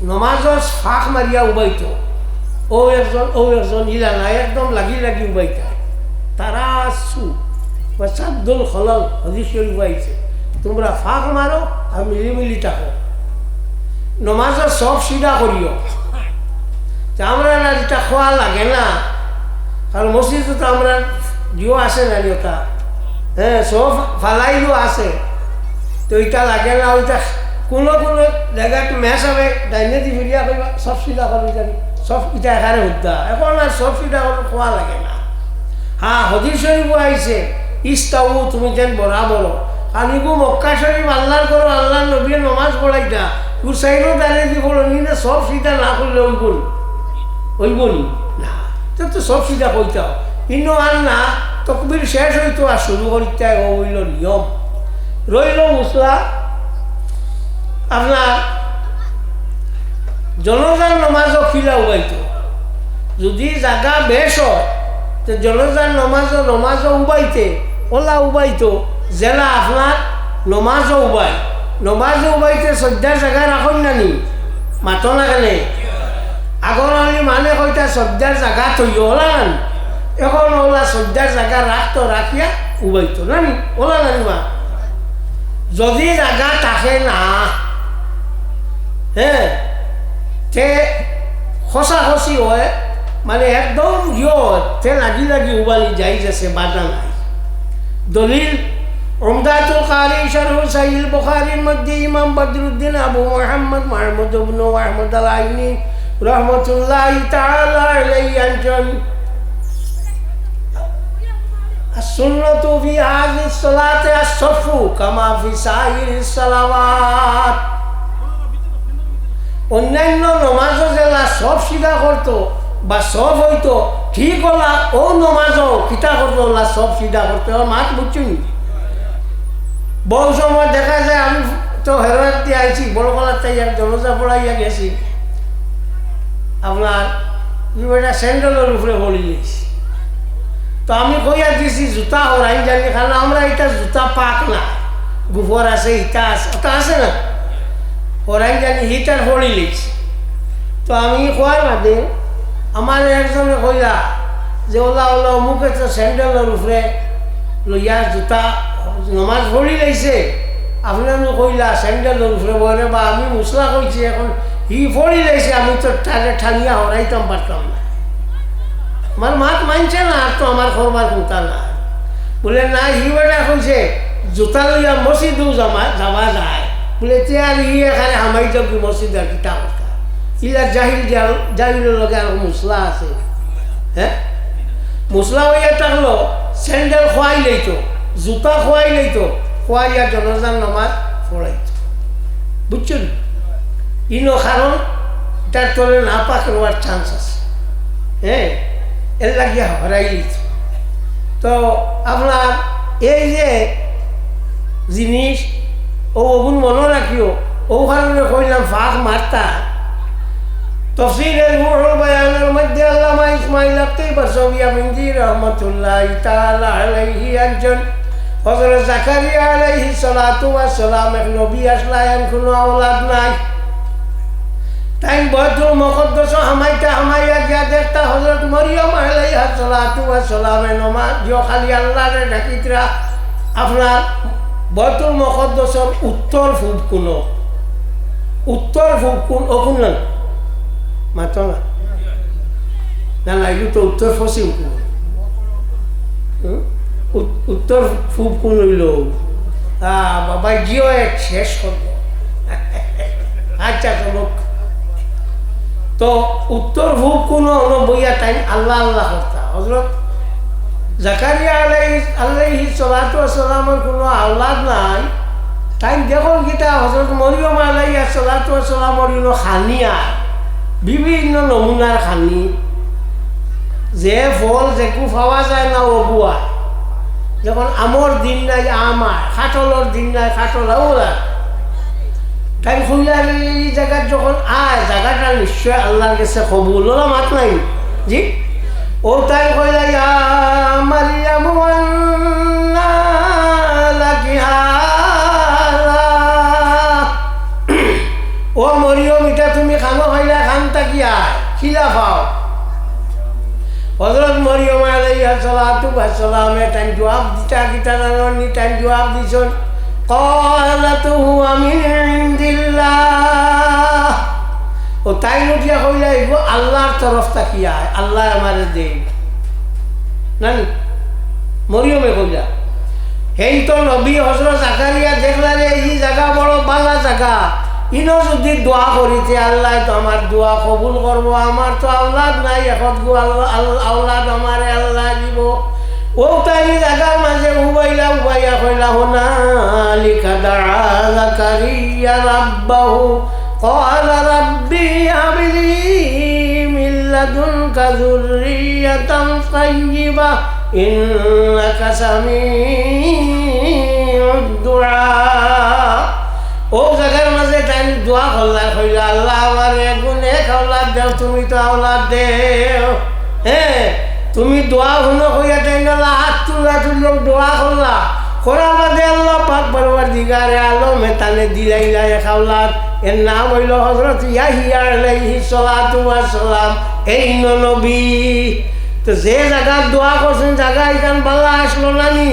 নমাজর ফাঁক মারিয়া উবাইতো ও একজন ইলা না একদম লাগি উবাইতা তারা সাদ্দুল খলল হদিস উবাইছে তোমরা ফাঁক মারো আর মিলিমিলি থাকো নমাজের সব সিধা করিও আমরা না যেটা খোয়া লাগে না কারণ মসজিদে তো আমরা জিও আসে না ওটা হ্যাঁ সব ফালাইও আছে তো ওইটা লাগে না ওইটা কোনো জায়গায় ম্যাচ হবে ডাইনে দি ফিরিয়া করবা সব সিধা করবি জানি সব ইটা এখানে উদ্যা এখন আর সব সিধা করে খোয়া লাগে না হ্যাঁ হদিস শরীফ আইছে ইস্তাউ তুমি যেন বরাবর আনিগু মক্কা শরীফ আল্লাহর করো আল্লাহ নবীর নমাজ পড়াইটা হুসাইনও দাঁড়িয়ে দিয়ে বলো নিনে সব সিধা না করলে ওইবনি না তো সব সিধা কইতাও কিন্তু আর না তকবির শেষ হইতো আর শুরু করিতে ও হইল নিয়ম রইল মুসলা আপনার জনজান নমাজও খিলা উবাইতো যদি জায়গা বেশ হয় তো জনজান নমাজও উবাইতে ওলা উবাইতো জেলা আপনার নমাজও উবাইতে শ্রদ্ধার জায়গা রাখুন নানি মাতো না কেনে আগর হলে মানে কইতা শ্রদ্ধার জায়গা থইও ওলান এখন ওলা শ্রদ্ধার জায়গা রাখতো রাখিয়া উবাইতো নানি ওলা নানি মা যদি জায়গা থাকে না হ্যাঁ তে খসাখসি হয় মানে একদম তে লাগি উবালি যাই যাচ্ছে বাধা নাই দলিল উমদাতুল কারি শারহু সাহিহ বুখারীর মধ্যে ইমাম বদরুদ্দিন আবু মুহাম্মদ মাহমুদ ইবনে আহমদ আল-আইনি রাহমাতুল্লাহি তাআলা আলাইহি আনজন as-sunnatu fi hadhihi as-salati as-saffu kama fi sa'iri as-salawat অন্যান্য নমাজও যেলা সব সিধা করতো বা সব হইতো ঠিক হলা ও নমাজও কিতা করতো ওলা সব সিধা করতো মাত বুঝছুন বহু সময় দেখা যায় আমি তো হেরোয়ার দিয়ে আইছি বড় কলার তাই জনজা পড়াইয়া গেছি আপনার এটা স্যান্ডেলের উপরে বলি গেছি তো আমি কইয়া দিছি জুতা হরাই জানি কারণ আমরা এটা জুতা পাক না গোবর আছে ইটা আছে ওটা আছে না হরাই জানি হিটার পড়ি লিখছি তো আমি কয়ার বাদে আমার একজনে কইলা যে ওলা অমুকে তো স্যান্ডেলের উপরে লইয়া জুতা নমাজ পড়ি লাইছে আপনার কইলা স্যান্ডেলের উপরে বলে বা আমি মুসলা কইছি এখন হি পড়ি লাইছে আমি তো তারে ঠানিয়া হরাইতাম পারতাম না আমার মাত মানছে না আর তো আমার করবার কথা না বলে না হি বেটা কইছে জুতা লইয়া মসজিদেও যাওয়া যায় বলে তে আর ই এখানে হামাই যাও কি মসজিদ আর কিতা কথা ইলা জাহিলের লগে আর মুসলা আছে হ্যাঁ মুসলা হইয়া থাকলো স্যান্ডেল খোয়াই লইতো জুতা খোয়াই লইতো খোয়াইয়া জনজান নামাজ পড়াইতো বুঝছেন ইনো কারণ তার তোলে না পাক রোয়ার চান্স আছে হ্যাঁ এর লাগিয়া হরাই লইত তো আপনার এই যে জিনিস ও ওগুন মনে রাখিও ও কারণে কইলাম ফাঁক মারতা তফসিরের রুহুল বায়ানের মধ্যে আল্লামা ইসমাইল আত্তাই বারসাউইয়া বিনজি রাহমাতুল্লাহি তাআলা আলাইহি একজন হযরত জাকারিয়া আলাইহি সালাতু ওয়াস সালাম এক নবী আসলাম কোনো আওলাদ নাই তাই বাইতুল মুকদ্দাস হামাইয়া গিয়া দেখতা হযরত মরিয়ম আলাইহা সালাতু ওয়াস সালামের নামাজ দিও খালি আল্লাহরে ডাকিতরা আপনার বাইতুল মুকদ্দাসের উত্তর পূব কোণ ওকুন না মাতো না না এগুলো তো উত্তর পশ্চিম কোণ উত্তর পূব কোণ হইল বাবা গিয়েও এক শেষ করব আচ্ছা চলক তো উত্তর পূব কোণ হলো বইয়া তাই আল্লাহ করতা হযরত জাকারিয়া আলাইহি সালাতু ওয়াস সালামের কোনো আওলাদ নাই তাই দেখুন কিতা হযরত মরিয়ম আলাইহি সালাতু ওয়াস সালামের ইনো খানিয়া বিভিন্ন নমুনার খানি যে ফল যেকু পাওয়া যায় না ওগুয়া যখন আমর দিন নাই আমার কাঠলের দিন নাই কাঠল ওরা তাই খুললার এই জায়গার যখন আয় জায়গাটা নিশ্চয় আল্লাহর কাছে কবুল ওরা মাত নাই জি ও তাই কইলা ইয়া মারিয়াম আন্না লাকি হাযা ও মরিয়ম মরিয়ম এটা তুমি খানো খাইলা খান তাকিয়া খিলা পাও হযরত মরিয়ম আলাইহিস সালাতু ওয়াস সালামে তাই জবাব দিতা কিতা জানি তাই জবাব দিছন ক্বালাতু হুয়া মিন ইনদিল্লাহ ও তাই নটিয়া কইলা এগো আল্লাহর তরফ তাকিয়া আল্লাহ আমারে দেই নানি মরিয়মে কইলা হেই তো নবী হযরত জাকারিয়া দেখলারে এই জায়গা বড় বালা জায়গা ইনো যদি দোয়া করিতে আল্লাহ তো আমার দোয়া কবুল করবো আমার তো আওলাদ নাই এখন গো আওলাদ আমারে আল্লাহ দিব ও তাই জায়গার মাঝে উবাইয়া কইলা হুনালিকা দাআ জাকারিয়া রাব্বাহু ক্বালা রাব্বি হাবলি মিন লাদুনকা যুররিয়াতান তাইয়্যিবা ইন্নাকা সামিউদ দুআ ও জায়গার মাঝে তাই দোয়া করলাম কইলা আল্লাহ আমার গুনে আওলাদ দেও তুমি তো আওলাদ দেও হ্যাঁ তুমি দোয়া শুনো কইয়া তাই না হাত তুলা দোয়া করলা করার বাদে আল্লাহ পাক পরওয়ারদিগারে আলমে তানে দিলাইলা এক আওলাদ এর নাম হইল হযরত ইয়াহিয়া আলাইহিস সালাতু ওয়াস সালাম এই নবী তো যে জায়গার দোয়া করছেন জায়গা এখান বালা আসলো নানি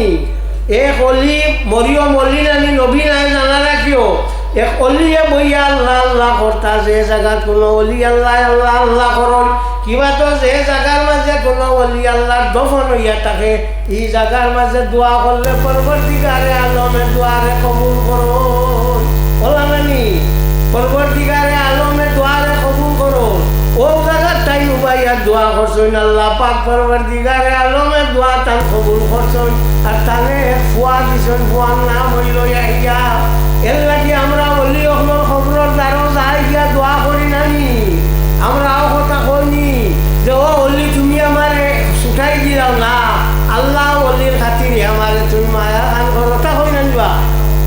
এক অলি মরিয়ম অলি নানি নবী নাই জানা রাখিও এক অলিয়ে বইয়া আল্লাহ আল্লাহ করতা যে জায়গার কোনো অলি আল্লাহ আল্লাহ আল্লাহ করন কিবা তো যে জায়গার মাঝে কোনো অলি আল্লাহর দফন হইয়া থাকে এই জায়গার মাঝে দোয়া করলে পরবর্তীকারে আলমে দোয়ারে কবুল করুন বলা নানি পরবর্তীকারে আলমে দোয়ারে কবুল করুন ও জায়গার তাই উবাইয়া দোয়া করছেন আল্লাহ পাক পরবর্তীকারে আলমে দোয়া তার কবুল করছেন আর তানে ফুয়া দিছেন ফুয়ার নাম হইল ইয়াহিয়া এর লাগি আমরা অলি অকমর খবরের দ্বারা যাই গিয়া দোয়া করি নানি আমরাও কথা কইনি যে ও অলি তুমি আমারে ছুটাই দিলাও না আল্লাহ অলির খাতিরে আমারে তুমি মায়া খান করতা হই না নিবা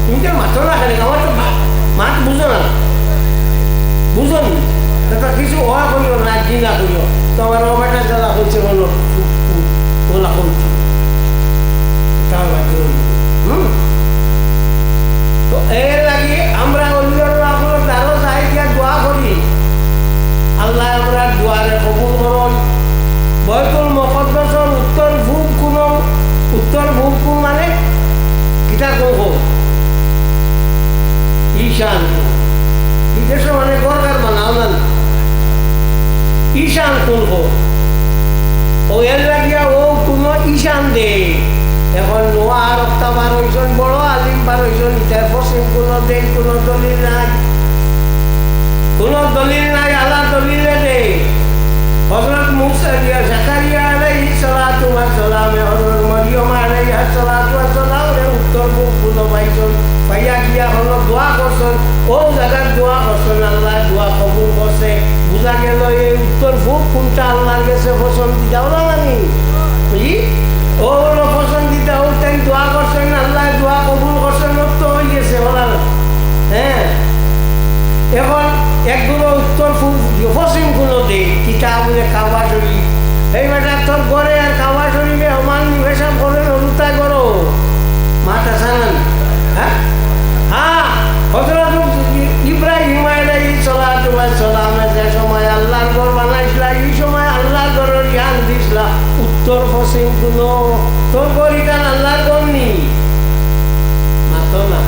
তুমি তো মাথো না খালি আমার তো মাত বুঝো না বুঝো নি তা কিছু ওয়া করিও না জিনা করিও তো আমার ওটা জ্বালা হচ্ছে বলো ওলা করছি তাহলে তো এর লাগে আমরা অলির আপনার দ্বারা যাই গিয়া দোয়া করি আল্লাহ আমরা দোয়ারে কবুল করুন বাইতুল মুকদ্দাসের উত্তর পূব কোণ মানে কিতা কোণ ঈশান বিদেশে মানে গরকার বানাও না ঈশান কোণ ও এর লাগিয়া ও কোনো ঈশান দে এখন নোয়া রক্তা বার হয়েছেন বড় আলিম বার হয়েছেন ইটার পশ্চিম কোনো দেশ কোনো দলিল নাই আল্লাহ দলিলে দে হযরত মুসা দিয়া জাকারিয়া আলাইহিস সালাতু ওয়াস সালাম হযরত মরিয়ম আলাইহিস সালাতু ওয়াস সালাম উত্তর পূব কোণ পাইছেন পাইয়া গিয়া হলো দোয়া করছেন ও জায়গার দোয়া করছেন আল্লাহ দোয়া কবুল করছে বুঝা গেল এই উত্তর পূব কোনটা আল্লাহর কাছে পছন্দিদা হলো মানে বুঝলি ও হলো পছন্দিদা ও তাই দোয়া করছেন আল্লাহ দোয়া কবুল করছেন তো হয়ে গেছে বলা হ্যাঁ এখন একগুলো উত্তর পূব পশ্চিম কোনো দিক কিতা বলে কাবা শরীফ এই বেটা তোর ঘরে আর কাবা শরীফে সমান নিবেশন করে অনুতায় করো মাথা সানান হ্যাঁ হ্যাঁ হযরত ইব্রাহিম আলাইহিস সালাতু ওয়াস সালাম যে সময় আল্লাহর ঘর বানাইছিলা এই সময় আল্লাহর ঘরের জ্ঞান দিছিলা উত্তর পশ্চিম কোনো তোর ঘরিকান আল্লাহর ঘর নি মাতো না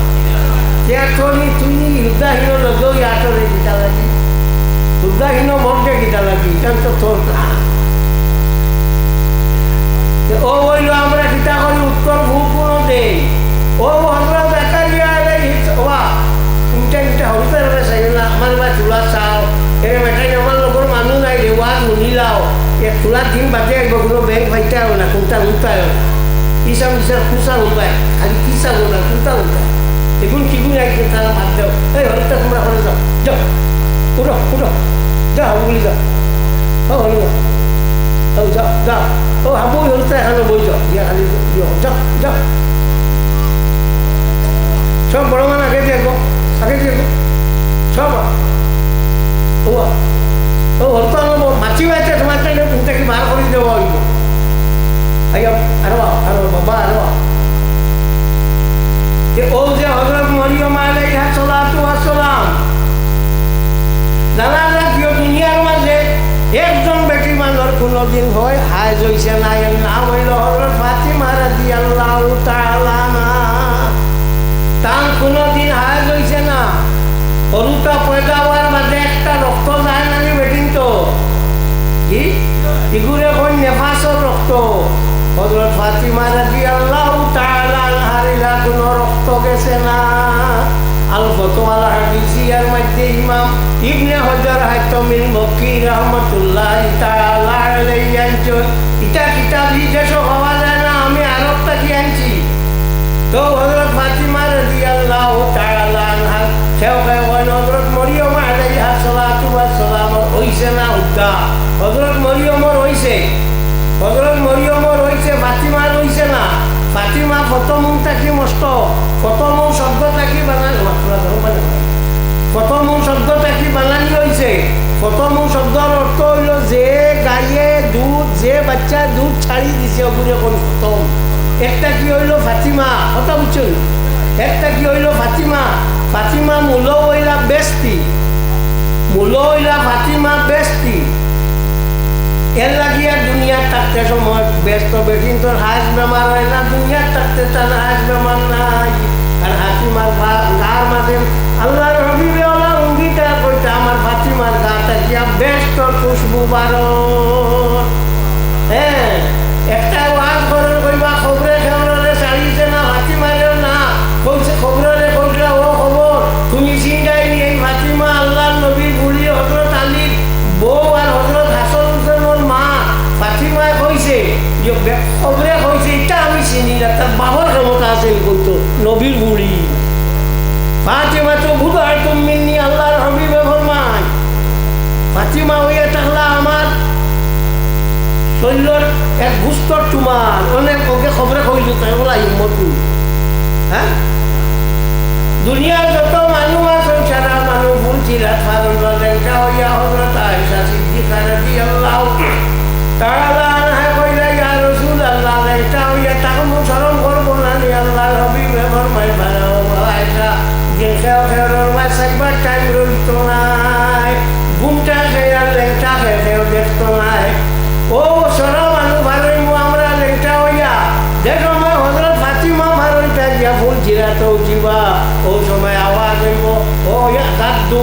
তুই উদ্দাহীন লগেও আটরে গীতা লাগি উদ্দাহীন মধ্যে গীতা লাগি এটা তো তোর না ও বলল আমরা গীতা করি উত্তর পূব কোণ দেই ও হযরত জাকারিয়া আলাইহিস ওয়া ইনটা হইতে রে সাইনা আমার বা চুলা চাও এ মেটাই আমার লগর মানুষ নাই রে ওয়া শুনিলাও এক চুলা দিন বাদে একগুলো ব্যাংক ফাইটা না কোনটা উল্টায় ইসাম কুসা উল্টায় খালি কিসা না কোনটা উল্টায় এগুলো কিগুলো একদিন তারা বাদ দাও এই হরিতা তোমরা হলে যাও যাও উঠো যাও বলি যাও ও হলি যাও যাও যাও ও হাবুই হরিতা এখানে বই যাও গিয়া খালি যাও যাও সব বড় মান আগে দিয়ে সব ও হরিতা মাছি বাইতে তোমার তুমি কি বার করে দেওয়া হইব আইয়া আরো বাবা আরো ও যে হযরত মরিয়ম আলাইহিস সালাতু ওয়াস সালাম জানা না কিয় দুনিয়ার মাঝে একজন বেটি মানুষ কোনোদিন হয় হাজ হয়েছে না, এর নাম হইল হযরত ফাতিমা রাদিয়াল্লাহু তাআলা আনহা। তার কোনোদিন হাজ হয়েছে না, সরুটা পয়দা হওয়ার মাঝে একটা রক্ত যায় না বেটিন তো কি এগুলো কোন নেফাসর রক্ত। হযরত ফাতিমা রাদিয়াল্লাহু তাআলা আনহার ইলা কোনো রক্ত গেছে না। আল ফতওয়াল হাদিসিয়ার মধ্যে ইমাম ইবনে হজর হাইতামিল মক্কি রাহমাতুল্লাহি তাআলা আলাইহি আনছেন, এটা কিতাব বিদেশ হওয়া যায় না, আমি আরব থেকে আনছি। তো হযরত ফাতিমা রাদিয়াল্লাহু তাআলা আনহা সেও হযরত মরিয়ম আলাইহা সালাতু ওয়াস সালাম হইছে না উদ্দা। হযরত মরিয়মর হইছে, হযরত মরিয়মর হইছে, ফাতিমার হইছে না। ফাতিমা প্রথম থাকি মস্ত, প্রথম শব্দ থাকি বানানি, প্রথম শব্দ থাকি বানানি হয়েছে। প্রথম শব্দর অর্থ হইল যে গাইয়ে দুধ, যে বাচ্চা দুধ ছাড়ি দিছে ওগুলো কোন প্রথম। একটা কি হইল ফাতিমা, কথা বুঝছেন, একটা কি হইল ফাতিমা। ফাতিমা মূল হইলা বেস্তি, মূল হইলা ফাতিমা বেস্তি। এর লাগিয়া দুনিয়ার থাকতে সময় ব্যস্ত বেটিন তোর হাঁস বেমার হয় না, দুনিয়ার থাকতে তার হাঁস বেমার নাই। আর ফাতিমার গার মাঝে আল্লাহর হাবিবে ওলা অঙ্গীকার করতে আমার ফাতিমার গাটা গিয়া ব্যস্ত খুশবু বারো। হ্যাঁ, একটা ওয়াজ করার কইবা খবরে খেবরে চালিয়েছে না, ফাতিমারেও না কইছে খবরে কইলা ও খবর তুমি চিন্তাই নি এই ফাতিমা আল্লাহর নবীর বুড়ি হযরত আলীর বউ আর হযরত হাসান হুসেনের মা। ফাতিমায় কইছে খবরে কইছে এটা আমি চিনি না, তার বাবার ক্ষমতা আছে কইতো নবীর বুড়ি। ফাতিমা তো বুধা তুমি আল্লাহর হাবিবে ফরমায় ফাতিমা হইয়া থাকলা আমার শৈলর এক গুস্তর তোমার অনেক ওকে খবরে কইলো তাই বলা হিম্মত। হ্যাঁ, দুনিয়ার যত মানুষ আছে সারা মানুষ বলছিল ফারুল্লাহ হইয়া হযরত আয়েশা সিদ্দিকা রাদিয়াল্লাহু তাআলা আনহা কইলা ইয়া রাসূলুল্লাহ এটা হইয়া তাকে শরম করব না নি আল্লাহর হাবিবে ফরমায় ভালো আয়েশা যে খেও খেওর মাস একবার টাইম রইতো নাই, ঘুমটা খেয়াল লেংটা খেয়েও দেখতো নাই। ও সরা মানুষ ভালোই আমরা লেংটা হইয়া যে সময় হযরত ফাতিমা ভালোইটা গিয়া ফুল জিরাতো জিবা ও সময় আওয়াজ হইব ও ইয়াকাদু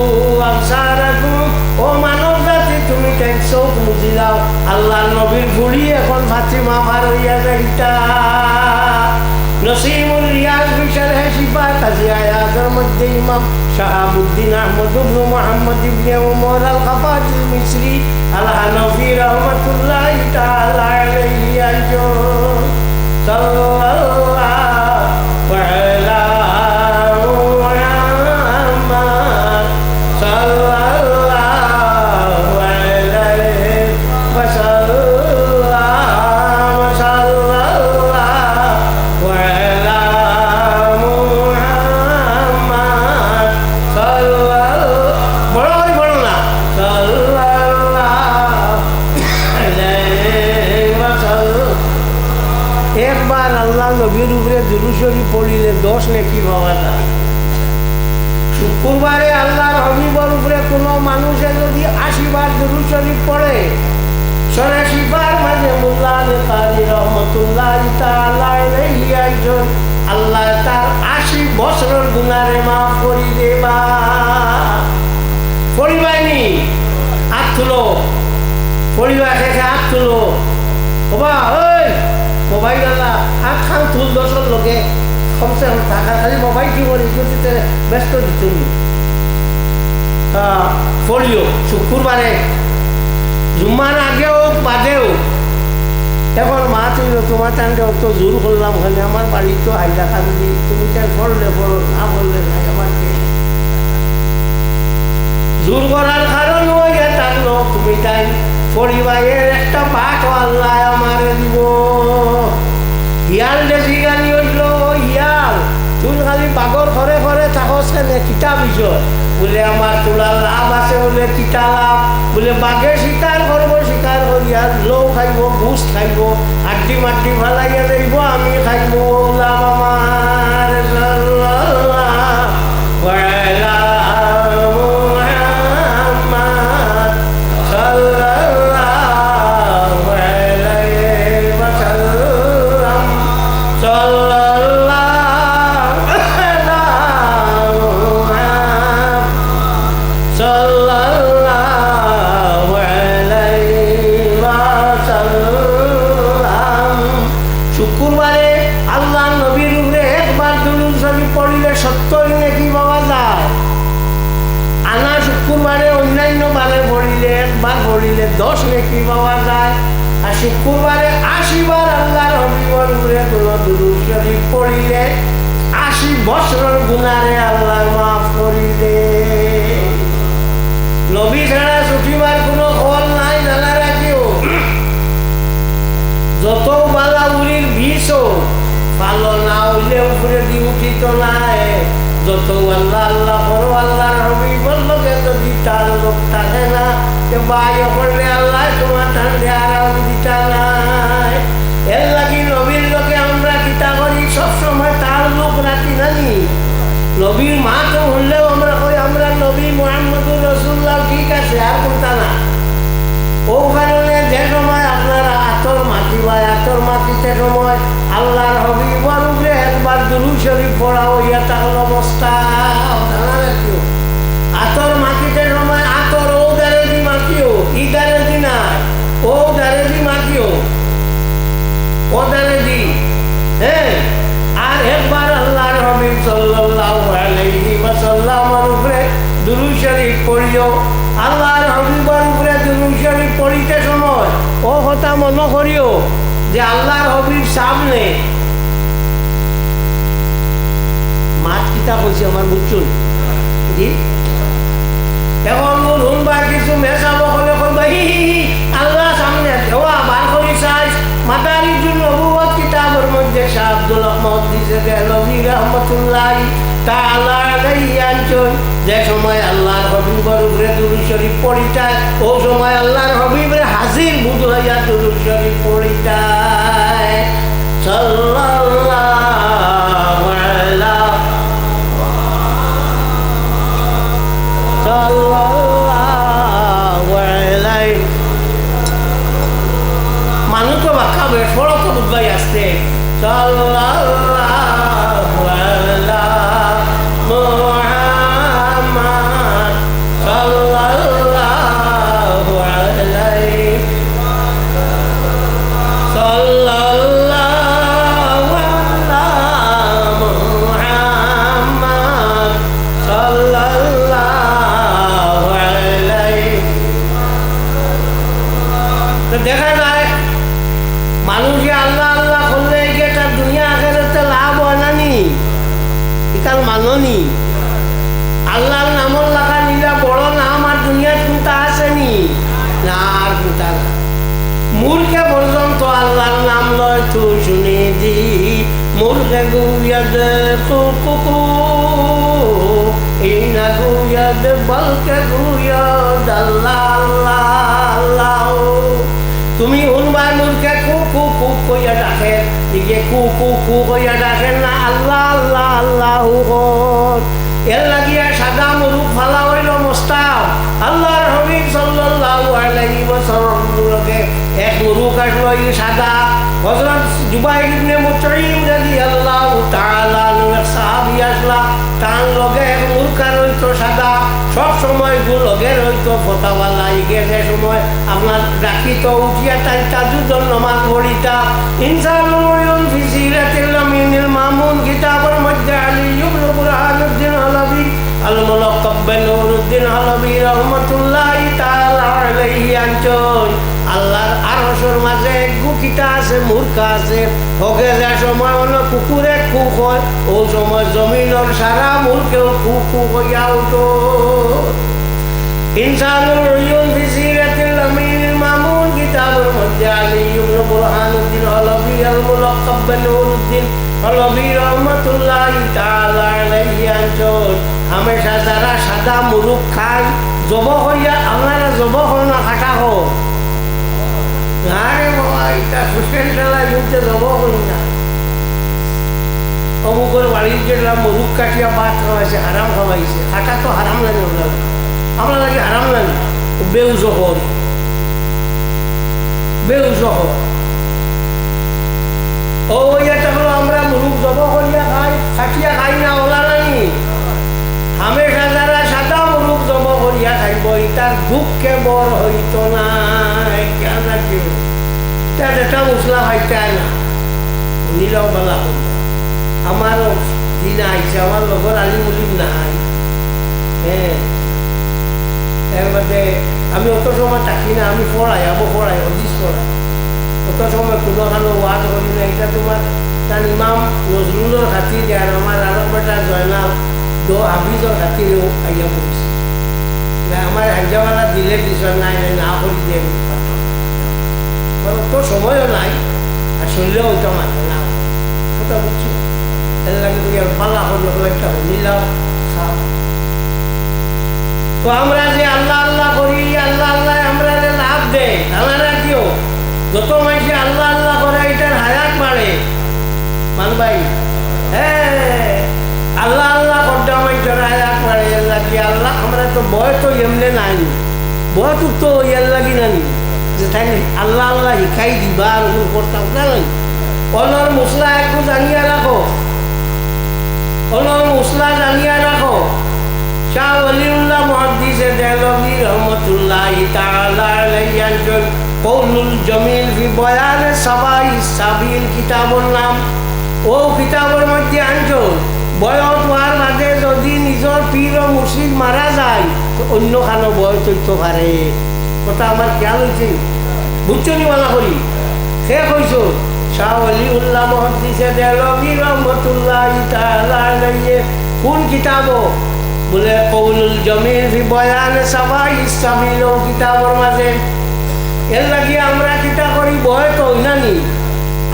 আবসারাকুম, ও মানব জাতি তুমি কেন চোখ মুজিলাও, আল্লাহর নবীর বুড়ি এখন ফাতিমা ভালোইয়া যাইতা। নসিমুল রিয়াজ বিশারহ শিফা কাজী আয়াতের মধ্যে ইমাম শাহাবুদ্দিন আহমদ ইবনে মুহাম্মদ ইবনে উমর আল খাফাজি মিসরি আল হানফি রাহমাতুল্লাহি তাআলা আলাইহি আনজন সাল্লাল্লাহু আলা মুহাম্মদ সাল্লাল্লাহু আলাইহি ওয়াসাল্লাম সাল্লাল্লাহু আলা মুহাম্মদ সাল্লাল্লাহু বড় বড় না সাল্লাল্লাহু আলাইহি ওয়াসাল্লাম। একবার আল্লাহ নবীর উপরে দুরূদ শরীফ পড়িলে 10 নেকি পাওয়া যায়। শুক্রবারে আল্লাহর হাবিবের উপরে কোনো মানুষে যদি 80 বার দুরূদ শরীফ পড়ে, সূরা শিফার মাঝে মোল্লা আলী কারি রহমাতুল্লাহি তাআলা আলাইহি একজন আল্লাহ তার 80 বছরের গুনাহে মাফ করে দেবা। পরিবাইনি হাত তুলো, পরিবার থেকে হাত তুলো, বাবা ওই মোবাইল আল্লাহ হাত খান তুল 10 লোকে কমসে কম টাকা খালি মোবাইল কি বলি কিছুতে ব্যস্ত দিচ্ছি। পড়িও শুক্রবারে জুম্মার আগেও বাদেও। এখন মা তুমি তোমার টাইমটা অত জোর করলাম ওখানে আমার বাড়ি তো আইলা খাবি, তুমি তাই পড়লে পড়ো, না বললে নাই। আমার জোর করার কারণ হইয়া থাকলো তুমি তাই পরিবারের একটা পাঠ আল্লাহ আমার দিব। ইয়াল বেশি গালি হইল ইয়াল তুই খালি বাগর ঘরে ঘরে থাকস কেন কিতা বিষয় বলে আমার তোলার লাভ আছে বলে কিতা লাভ বলে বাঘে শিকার করবো, শিকার করিয়া লৌ খাইব, ঘুষ খাইব, আড্ডি মাড্ডি ফালাইয়া যাইব, আমি খাইব লাভ আমার। সাল্লাল্লাহু আলা মুহাম্মদ সাল্লাল্লাহু আলাইহি ওয়াসাল্লাম। শুক্রবারে আল্লাহ নবীর উপরে একবার দুরূদ শরীফ পড়িলে 70 নেকি পাওয়া যায়। আনা শুক্রবারে অন্যান্য বারে পড়িলে একবার পড়িলে 10 নেকি পাওয়া যায়। আর শুক্রবারে 80 বার আল্লাহর হাবিবের উপরে দুরূদ শরীফ পড়িলে 80 বছরের গুনাহে আল্লাহ মাফ করে দে। নবী ছাড়া ছুটিবার কোনো ফল নাই, জানা রাখিও। যত বালা উড়ির বিষ ভালো না হইলে উপরে দি উঠিত নাই। যত আল্লাহ আল্লাহ করো আল্লাহর হাবিবের লগে যদি তার লোক থাকে না, বায়ু করলে আল্লাহ তোমার ঠান্ডে আরাম দিতা নাই। এর লাগি নবীর লোকে আমরা কিতা করি, সবসময় তার লোক রাখি জানি। নবীর মা তো হলেও আমরা কই আমরা নবী মুহাম্মদুর রাসূলুল্লাহ, ঠিক আছে, আর কোনটা না। ও কারণে যে সময় আপনারা আতর মাটি বা আতর মাটিতে সময় আল্লাহর হাবিবের উপরে একবার দুরূদ শরীফ পড়া হইয়া থাকল অবস্থা, জানা রাখিও। আতর মাটিতে সময় আতর ও দারে দি মাটিও, ই দারে দি নাই, ও দারে দি মাটিও, ও দারে দি, হ্যাঁ। আর একবার আল্লাহর হাবিব সাল্লাল্লাহু আলাইহি ওয়াসাল্লামের উপরে দুরূদ শরীফ পড়িও। আল্লাহর হাবিবের উপরে দুরূদ শরীফ পড়িতে সময় ও কথা মনে করিও যে আল্লাহর হাবিব সামনে মাত কিতা কইছে আমার বুঝছুন জি। এখন শুনবার কিছু মেসাব হলে কইবা হি হি হি আল্লাহ সামনে দেওয়া বার করি চাইছ। মাদারিজুন নবুওয়াত কিতাবের মধ্যে শাহ আব্দুল আহমদ দিছে দেহলভী রাহমাতুল্লাহি তাআলা আলাইহি আনছেন, যে সময় আল্লাহর হাবিবের উপরে দুরূদ শরীফ পড়িতায় ও সময় আল্লাহর হাবিবের হাজির বুঝ হইয়া দুরূদ শরীফ পড়িতায়। সাল্লাল্লাহু আলাইহি মানুষ তো বাক্কা বেশ বড় তো বুঝবাই আসতে। সাল্লাল্লাহু আলা মুহাম্মাদ সাল্লাল্লাহু আলাইহি সাল্লাল্লাহু আলা মুহাম্মাদ সাল্লাল্লাহু আলাইহি। তো দেখা যায় মানুষে আল্লাহ আল্লাহ করলে এটা দুনিয়া আখেরাতে লাভ হয় না নি, এখান মাননি। আল্লাহর নামর লাগা নিলা বড় নাম আর দুনিয়ার কোনটা আসেনি না, আর কোনটা না। মূর্খে পর্যন্ত আল্লাহর নাম লয় তো শুনে দি, মূর্খে গুয়াদ কুকু এই না গুয়াদ বলকে গুয়াদ আল্লাহ আল্লাহ আল্লাহ। তুমি উনবার মূর্খে কু কু কু কইয়া ডাকে, দিকে কু কু কু কইয়া ডাকেন না আল্লাহ আল্লাহ আল্লাহ। এর লাগিয়া সাদা মুরুখ ফালা হইল মোস্তাব। আল্লাহর হাবিব সাল্লাল্লাহু আলাইহি ওয়াসাল্লামকে এক মুরুখ আসলো ই সাদা। হযরত জুবাইর ইবনে মুতঈম রাদিয়াল্লাহু তাআলা এক সাহাবী আসলা, তার লগে এক মুরুখ রইতো সাদা। সব সময় গু লগে রইতো ফতাওয়ালা। ইগে যে সময় আপনার ডাকিত উঠিয়া তাই তাজুদর নমাজ পড়িতা। ইনসানুল ফি সিরাতিল আমিনিল মামুন কিতাবের মধ্যে আলী ইবনে বুরহানুদ্দিন হলবি আল মুলাক্কাব বিনুরুদ্দিন হলবি রাহমাতুল্লাহি তাআলা আলাইহি আনছেন, আল্লাহর আরশের মাঝে এক গুকিটা আছে, মূর্খা আছে। হকে যে সময় হলো কুকুরে খু হয়, ও সময় জমিনের সারা মূর্খেও খু খু হইয়া উঠো। ইনসানুল উয়ুন ফি সিরাতিল আমিনিল মামুন কিতাবের মধ্যে আলী ইবনে বুরহানুদ্দিন হলবি আল মুলাক্কাব বিনুরুদ্দিন হলবি রাহমাতুল্লাহি তাআলা আলাইহি আনছেন, হামেশা যারা সাদা মুরুখ খায় জব হইয়া আপনারা জব হন না কাটা হোক। আরে বাবা এটা সুশেন খেলা যুদ্ধে জব হই না। অমুকের বাড়ির যেটা মুরুখ কাটিয়া ভাত খাওয়াইছে, হারাম খাওয়াইছে, কাটা তো হারাম লাগে আমরা লাগে, হারাম লাগে বেউজহর বেউজহর। ও এটা হলো আমরা মুরুখ জব করিয়া খাই, কাটিয়া খাই না, ওলা নানি। হামেশা যারা সাদা মুরুখ জব করিয়া খাই চাইব ইটার দুঃখে বর হইত না কেন রাখি তার এটা মশলা খাইতে আয় না শুনিলাও বলা করি আমারও দিন আইছে আমার লগর আলিমুলিম নাই হ্যাঁ এর মধ্যে আমি অত সময় থাকি না আমি পড়াই অজিস পড়াই অত সময় কোনো খানো ওয়াজ করি না এটা তোমার তার ইমাম নজরুলের খাতির আর আমার আরো বেটা জয়নাল হাফিজর খাতিরেও আইয়া পড়ছি আমার হাইজাওয়ালা দিলে দিশন নাই না করি দিয়ে অত সময়ও নাই আর শুনলেও ওইটা মানে না কথা বুঝছো এর লাগে তুমি আর পালা হলো একটা হলিলাও খাও তো আমরা যে আল্লাহ আল্লাহ করি আল্লাহ আল্লাহ আমরা লাভ দেয় তারা কেউ যত মানুষ আল্লাহ আল্লাহ করে এটার হায়াত বাড়ে মানবাই হ্যাঁ আল্লাহ আল্লাহ করতে মানুষের হায়াত বাড়ে এর লাগি আল্লাহ আমরা তো বয় তো এমনি নাই বয় তো এর লাগি নানি যে তাই আল্লাহ আল্লাহ শিখাই দিবা আর করতাম জানেন অনর মশলা একটু জানিয়ে রাখো অনর মশলা জানিয়ে রাখো শাহ ওলিউল্লাহ মুহাদ্দিসে দেহলভী রহমতুল্লাহি তাআলা আলাইহি একজন কৌলুল জমিল ফি বয়ানে সাবাই সাবিল কিতাবুর নাম ও কিতাবের মধ্যে আনজন বয়স হওয়ার মাঝে যদি নিজের পীর ও মুর্শিদ মারা যায় তো অন্য খানো বয়স হইতে পারে কথা আমার খেয়াল হয়েছে বুঝছো নি বলা করি সে কইস শাহ ওলিউল্লাহ মুহাদ্দিসে দেহলভী রহমতুল্লাহি তাআলা আলাইহি কোন কিতাব বলে কৌলুল জমিল ফি বয়ানে সাবাই সাবিল ও কিতাবের মাঝে এর লাগি আমরা কিতা করি বয় তো নানি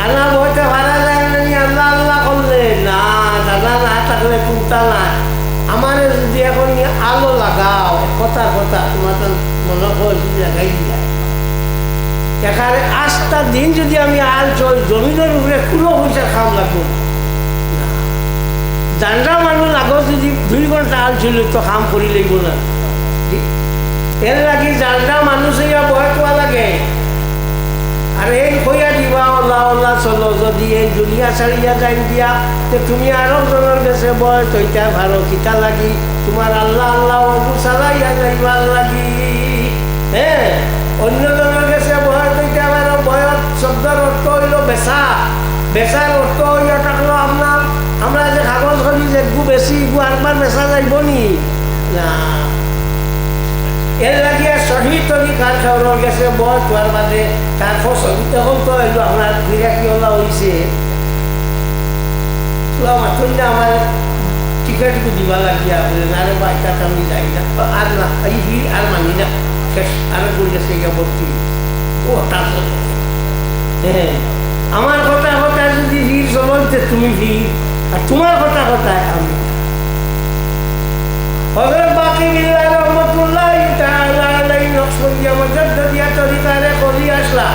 আল্লাহ বইতে ভাড়া যায় নানি আল্লাহ আল্লাহ করলে না দাদা না থাকলে চিন্তা নাই আমার যদি এখন আলো লাগাও কথা তোমার তো মনে করছি লাগাই যায় এখানে 8টা দিন যদি আমি আল চল জমিনের উপরে কোনো পয়সা খাম লাগবো জানরা মানুষ আগত যদি 2 ঘন্টা আল ছিল তো কাম করি লাগব না এর লাগি জানরা মানুষ বয় কোয়া লাগে আর এই কইয়া দিবা আল্লাহ আল্লাহ চলো যদি এই দুনিয়া ছাড়িয়া যাই দিয়া তো তুমি আরো জনের কাছে বয় তৈটা ভালো কিতা লাগি তোমার আল্লাহ আল্লাহ চালাইয়া যাইবার লাগি হ্যাঁ অন্য জনের কাছে বয় তৈটা ভালো বয়স শব্দের অর্থ হইল বেচার অর্থ হইয়া থাকলো আপনার আমরা যে কাগজ করি যে গু বেশি গু আরবার বেচা যাইব নি না এর লাগিয়ে সহি তরিকার খাওয়ার গেছে বয় তোয়ার বাদে তারপর সহি তখন তো এলো আপনার বিরাকি ওলা হয়েছে মাত্র আমার টিকিট দিবা লাগিয়া বলে না রে বা এটা আমি যাই না আর না এই ভিড় আর মানি না শেষ আর করে গেছে গিয়ে ভর্তি ও তারপরে হ্যাঁ আমার কথা যদি ভিড় চলতে তুমি ভিড় আর তোমার কথা আমি হযরত বাকি বিল্লাহ রহমাতুল্লাহি তাআলা আলাইহি নকশবন্দিয়া মুজাদ্দিদিয়া তরিকারে কলি আসলা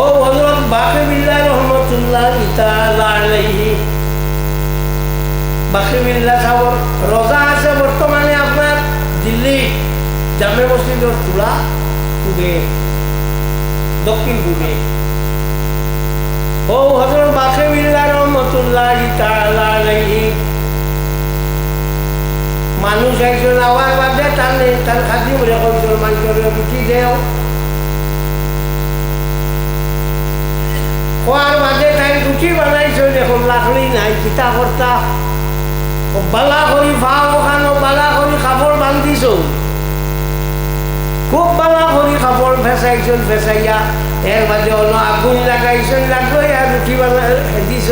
ও হযরত বাকি বিল্লাহ রহমাতুল্লাহি তাআলা আলাইহি বাকি বিল্লাহ সাহেব রোজা আছে বর্তমানে আপনার দিল্লি জামে মসজিদের তুলা পূবে দক্ষিণ পূবে ও হযরত বাকি বিল্লাহ রহমাতুল্লাহি তাআলা আলাইহি মানুষ একজন আওয়ার বাদে তার খাদিম রে কইছিল মানুষের রুটি দেও খোয়ার বাদে তাই রুটি বানাইছো দেখুন লাকড়ি নাই কিতা কর্তা বালা করি ভাও খানো বালা করি কাপড় বান্ধিছ খুব বালা করি কাপড় ফেসাইয়া এর বাদে অন্য আগুন লাগাইছেন লাগাইয়া রুটি দিছ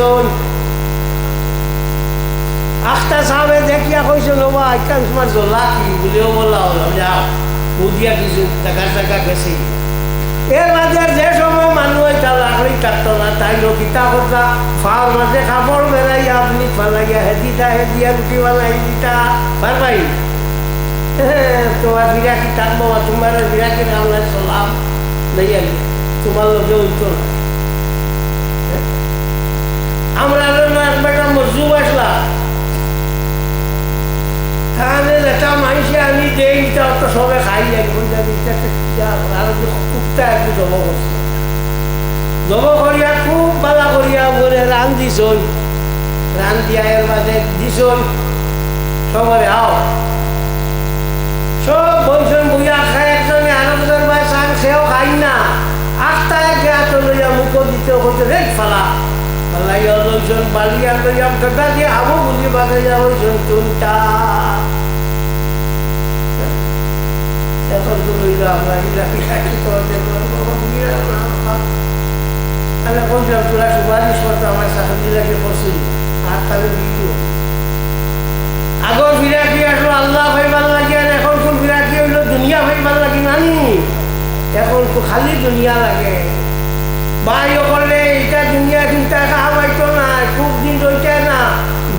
আখটা সাহেবে দেখিয়া কইছো নবা আইকান তোমার জ্বলা কি বলেও বলা হলো যাও বুঝিয়া কিছু টাকা গেছে এর মাঝে যে সময় মানুষ এটা লাকড়ি কাটতো না তাই কিতা কথা ফার মাঝে কাপড় বেড়াই আপনি ফালাইয়া হেদিয়া রুটি বানাই দিতা পারবাই তোমার বিরাকি থাকবো তোমার বিরাকি আমরা চলাম লইয়া তোমার লোকে উঠতো না আমরা একটা মজুব আসলা তাহলে এটা মানুষে আমি দেই তো সবে খাই আর কুকটা একটু জব করছে জব করিয়া খুব বালা করিয়া বলে রান দিছ রান দিয়া এর মাঝে দিছ সবরে আও সেও খাই না আটটায় গিয়া তো লইয়া মুখ দিতে হচ্ছে রে ফালা ফালাইয়া লইজন বালিয়া লইয়া গদা দিয়ে আবো বুঝি বাগাইয়া লইজন চুনটা এখন তো লইল আমরা আমি বলছিলাম তোরা সুপারিশ করতো আমার সাহায্য লাগে করছি আর তাহলে ভিডিও আগর বিরাটি আসলো আল্লাহ ভাইবার লাগে আর এখন কোন বিরাটি হইলো দুনিয়া ভাইবার লাগে নানি এখন তো খালি দুনিয়া লাগে বাইও করলে এটা দুনিয়া চিন্তা খাওয়াইতো না খুব দিন রইতে না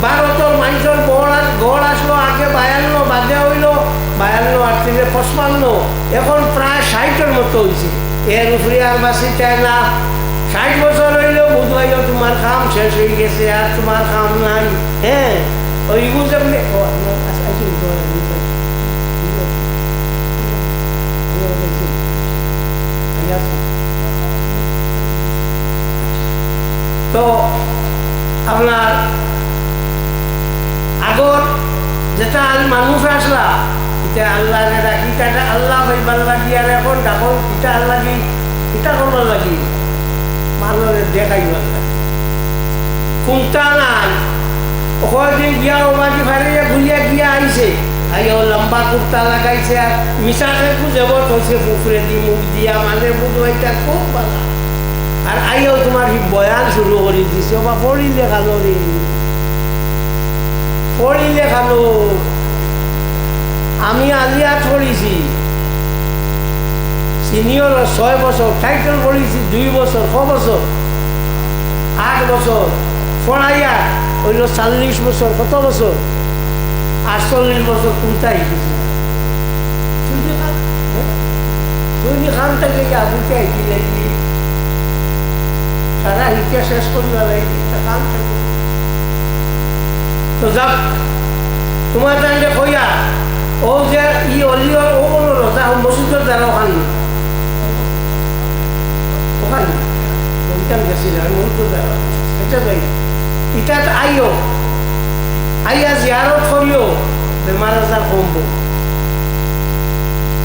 ভারতের মানুষের গড় আসলো আগে 52 বাদে হইলো 52 আর 55 এখন প্রায় 60-এর মতো হয়েছে এর উপরে আর বাসি চায় না 60 বছর হইলো বুধবাইও তোমার কাম শেষ হয়ে গেছে আর তোমার কাম নাই হ্যাঁ ওই বুঝে তো আপনার আগর যেটা মানুষ আসলা এটা আল্লাহ ডাকি এটা আল্লাহ ভাইবার লাগি আর এখন ডাকো এটা লাগি এটা করবার লাগি মানুষের দেখাইবার লাগে কোনটা নাই ওখানে গিয়া ওবাজি ফারিয়ে ঘুরিয়া গিয়া আইছে আইও লম্বা কুর্তা লাগাইছে আর মিশাকে বুঝেবো হয়েছে পুকুরে দি মুখ দিয়া মানে বুঝবাইটা খুব ভালো আর আইও তোমার বয়ান শুরু করে দিছে বা পড়িলে খালো রে পড়িলে খালো আমি আলিয়াত পড়িছি সিনিয়র 6 বছর টাইটেল পড়িছি 2 বছর 6 বছর 8 বছর পড়াইয়া হইল 40 বছর কত বছর 48 বছর কোনটাই তুমি খান থেকে আবুকে আইলে সারা হিকে শেষ করিবা লাগি খান থেকে তো যাক তোমার জানলে কইয়া ও যে ই অলিও ও বলো তা মসজিদের দ্বারা ওখানে ওখানে ওইটা গেছিল আমি মসজিদের দ্বারা এটা যাই এটা আইও আইয়া জিয়ারত করিও বেমার আজার কমবো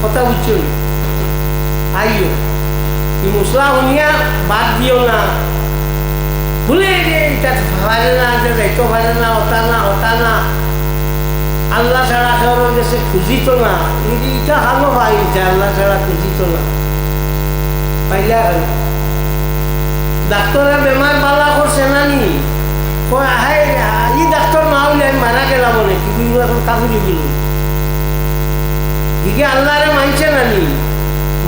কথা বুঝছো আইও ই মশলা শুনিয়া বাদ দিও না ভুলে গিয়ে এটা পারে না যে যাইতে পারে না হতা না আল্লাহ ছাড়া কেউ দেশে খুঁজিত না এটা ভালো ভাই যে আল্লাহ ছাড়া খুঁজিত না পাইলে ডাক্তারে বেমার বালা করছে না নি ই ডাক্তার না হইলে আমি মারা গেলাম নাকি কিন্তু এখন কাকুরি দিল ইকে আল্লাহরে মানছে না নি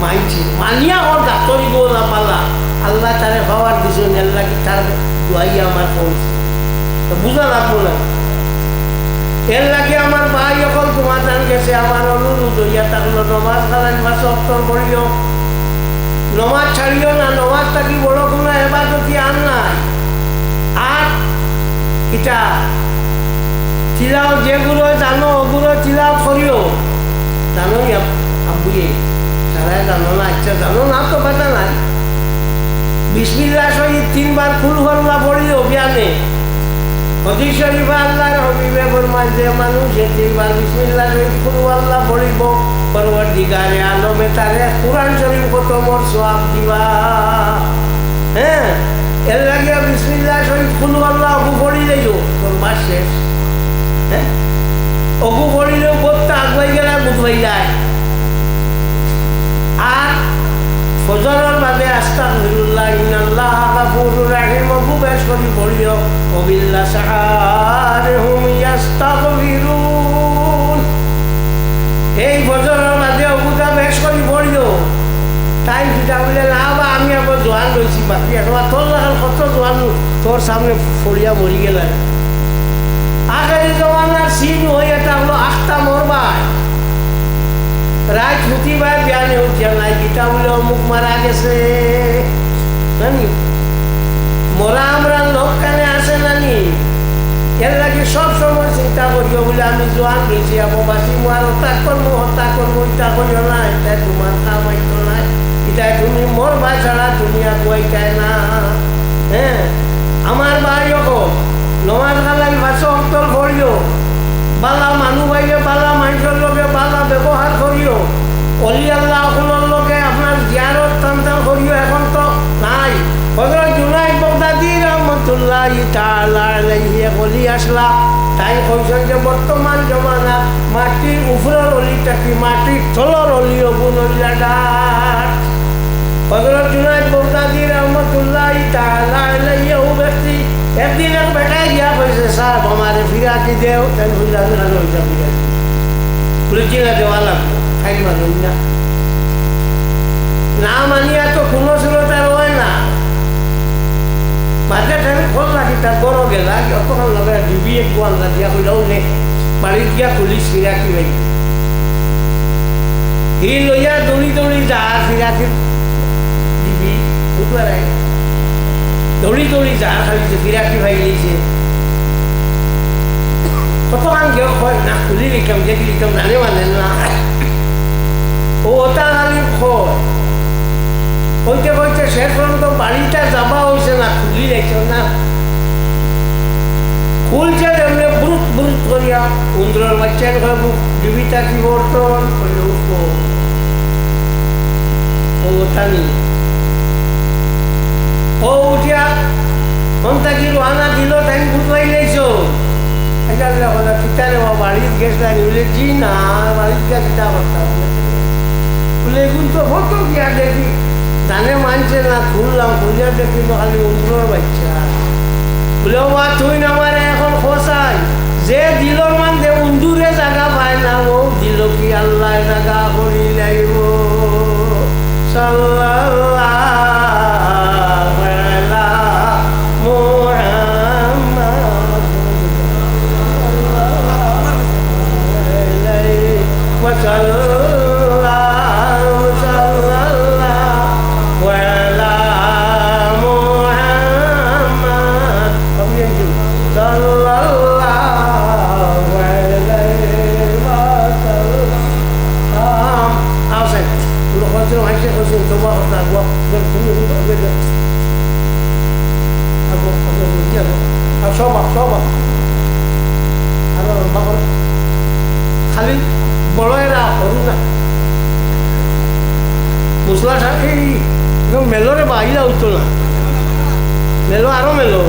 মানছে মানিয়া ওর ডাক্তারি গো না পালা আল্লাহ তারে খাওয়ার দিছে আল্লাহ কি তার দোয়াই আমার পৌঁছে তো বুঝা লাগবো না এর লাগে আমার ভাই এখন তোমার জান গেছে আমার অনুরোধ হইয়া থাকলো নমাজ খালাই মাসে অর্থর করিও নমাজ ছাড়িও না নমাজ থাকি বড় কোনো এবাদতি আর নাই আর এটা চিলাও যেগুলো জানো ওগুলো চিলাও করিও জানো আব্বুয়ে সারাই জানো না আচ্ছা জানো না তো কথা নাই বিসমিল্লাহ শহীদ 3 বার ফুল হল্লা পড়িও বিয়ানে হদিস শরীফে আল্লাহর হবিবে ফরমান যে মানুষ 3 বার বিসমিল্লাহ শহীদ ফুল হল্লা পড়িব পরবর্তীকারে আলমে তারে কুরআন শরীফ কত মোর সওয়াব দিবা হ্যাঁ এর লাগে বিসমিল্লাহ শহীদ ফুল হল্লা অগু পড়িলেও তোর মাস শেষ হ্যাঁ অগু পড়িলেও বোধটা আগুয়াই গেলে বুঝবাই যায় আর ফজরের বাদে আস্তাগফিরুল্লাহ ইন্নাল্লাহ গাফুরুর রাহিম অগু বেশ করি পড়িও ওবিল্লাহ সাহারহুম ইয়াস্তাগফিরুন এই ফজরের বাদে অগুটা বেশ করি পড়িও টাইম দিটা বলে না বা আমি আবার জোয়ান রয়েছি বাকি এখন তোর লাগাল কত জোয়ান তোর সামনে ফড়িয়া মরি গেলেন আগে জওয়ানার সিন হয়ে এটা হলো 8টা মরবাই রাত ছুটি ভাই বিয়ানে উঠিয়া নাই গীতা বলে অমুক মারা গেছে জানি মরা আমরা লোক কানে আসে নানি এর লাগে সব সময় চিন্তা করিও বলে আমি জোয়ান রয়েছি আবাসী মার হত্যা করবো ইটা করিও না এটা তোমার কাম আইতো না এটা তুমি মরবা ছাড়া তুমি আগুয়াই চায় না হ্যাঁ আমার ভাই এখন নমাজ খালাই মাসে অন্তর করিও বালা মানুষ বাইরে বালা মানুষের লগে বালা ব্যবহার করিও অলি আল্লাহ লগে আপনার জ্ঞান রহমতুল্লাহি তাআলা আলাইহি বলি আসলা তাই কইছেন যে বর্তমান জমানা মাটির উপরের অলিটা কি মাটির তলর অলিও বুনইলাডার হযরত জুনায়েদ বাগদাদী রহমতুল্লাহি তাআলা আলাইহি ও ব্যক্তি একদিন এক বেটা গিয়া কইছে সাহেব আমারে ফিরাতি দেও তাই হুজুর না লইতা ফিরাতি বলে জিলা দেওয়া লাগবে খাই মানুষ না না মানিয়া তো কোনো সুরতা রয় না বাজার টাইমে ফল রাখি তার বড় গেলা অতক্ষণ লগে ডিবি এক গোয়াল্লা দিয়া কইলাও নে বাড়িত গিয়া খুলিস ফিরাকি ভাই হি লইয়া দৌড়ি দৌড়ি যা ফিরাকি ডিবি বুঝবার দৌড়ি দৌড়ি যা খালি যে ফিরাকি ভাই লিছে কতক্ষণ গিয়ে হয় না খুলি লিখাম যে লিখাম জানে মানে না ও ওটা খালি খয় কইতে কইতে শেষ পর্যন্ত বাড়িটা যাবা হয়েছে না খুলি রাখছ না খুলছে এমনি বুরুত বুরুত করিয়া উন্দ্রের বাচ্চার ঘর জীবিতা কি বর্তন ও ওটা নি ও উঠিয়া মমতা কি রোহানা দিল তাই বুঝবাই লাইছ কিতারে বাড়িত গেছিলাম বলে জি না বাড়িত গিয়া কিতা করতাম বলে এগুলো তো হতো গিয়া দেখি জানে মানছে না খুললাম খুলিয়া দেখি তো খালি উন্দ্রর বাচ্চা বলে বা তুই না মানে এখন খোসাই যে দিলর মান দে উন্দুরে জায়গা পায় না ও দিল কি আল্লাহ জায়গা করি লাইব সাল্লাল্লাহু আলা মুহাম্মাদ ওয়া খালি বড়রা সৰু না মশলা এই মেলরে বাহিলা হইতো না মেলো আরো মেলো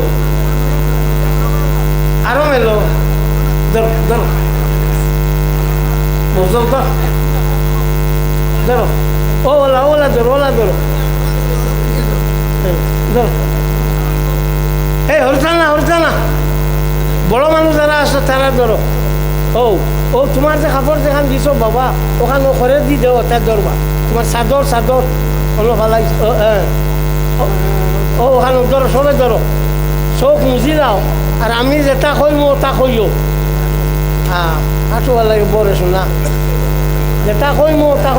ধরো ধরো মশল ধরো ওলা ধরো ধরো এই হরতা না বড় মানুষ যারা আছে তারা ধরো ও তোমার যে কাপড় যেখান দিছ বাবা ওখানে ঘরে দি দেও তার ধরবা তোমার চাদর অলপ ভালাই ওখানে ধরো সবে ধরো চোখ মুজি দাও আর আমি যেটা কইম ওটা কইও হাঁটু ভাল লাগে বড় শোনা যেটা কইম ওটা